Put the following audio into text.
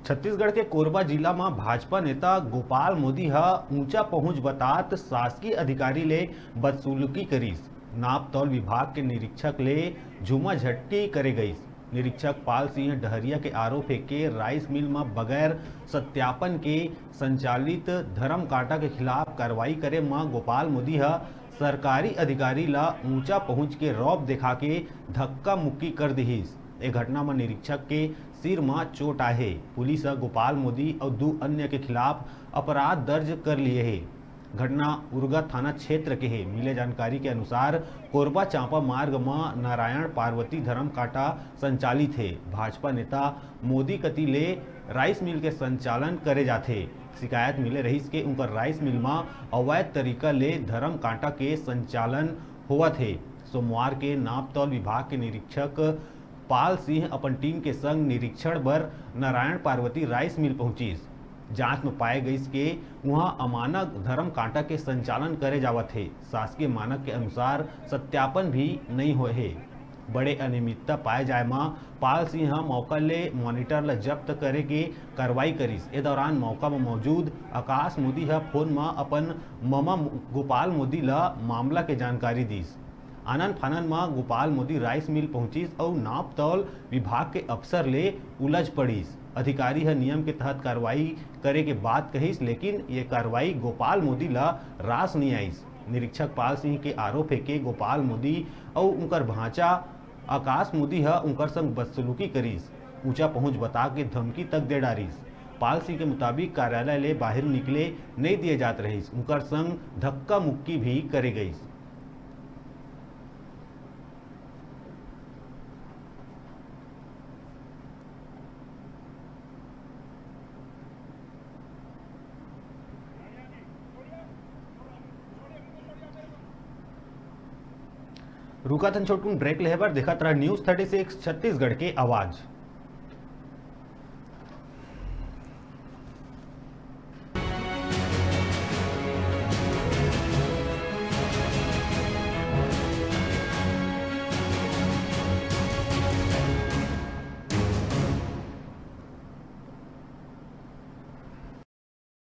छत्तीसगढ़ के कोरबा जिला में भाजपा नेता गोपाल मोदी हा ऊंचा पहुंच बतात शासकीय अधिकारी ले बदसलूकी करीस। नाप तौल विभाग के निरीक्षक ले झूमा झटकी करे गईस। निरीक्षक पाल सिंह डहरिया के आरोप है कि राइस मिल में बगैर सत्यापन के संचालित धर्म काटा के खिलाफ कार्रवाई करे में गोपाल मोदी हा सरकारी अधिकारी ला ऊंचा पहुंच के रौब दिखा के धक्का मुक्की कर दिहिस। ए घटना में निरीक्षक के सिर में चोट आहे। पुलिस गोपाल मोदी और 2 अन्य के खिलाफ अपराध दर्ज कर लिए है। घटना उरगा थाना क्षेत्र के है। मिले जानकारी के अनुसार कोरबा चांपा मार्ग में नारायण पार्वती धर्म काटा संचालित है। भाजपा नेता मोदी कति ले राइस मिल के संचालन करे जाते। शिकायत मिले रहीस के उनकर राइस मिल में अवैध तरीका ले धर्म कांटा के संचालन हुआ थे। सोमवार के नाप तौल विभाग के निरीक्षक पाल सिंह अपन टीम के संग निरीक्षण बर नारायण पार्वती राइस मिल पहुंचीस। जांच में पाए गई कि वहां अमानक धर्म कांटा के संचालन करे जावत है। शासकीय मानक के अनुसार सत्यापन भी नहीं हुए है। बड़े अनियमितता पाए जाए में पाल सिंह मौका ले मॉनिटर ला जब्त करे के कार्रवाई करीस। ए दौरान मौका में मौजूद आकाश मोदी फोन में अपन ममा गोपाल मोदी ला मामला के जानकारी दीस। आनंद फानन में गोपाल मोदी राइस मिल पहुंचीस और नाप तौल विभाग के अफसर ले उलझ पड़ीस। अधिकारी है नियम के तहत कार्रवाई करे के बात कहीस, लेकिन ये कार्रवाई गोपाल मोदी ला रास नहीं आईस। निरीक्षक पाल सिंह के आरोप है कि गोपाल मोदी और उनकर भांचा आकाश मोदी है उनकर संग बदसलूकी करीस, ऊंचा पहुंच बता के धमकी तक दे डारीस। पाल सिंह के मुताबिक कार्यालय ले बाहर निकले नहीं दिए जात रहीस, उनकर संग धक्का मुक्की भी करे गईस। रुका थन छोटकून ब्रेक लेहे बर देखत रहा न्यूज़ 36 छत्तीसगढ़ के आवाज।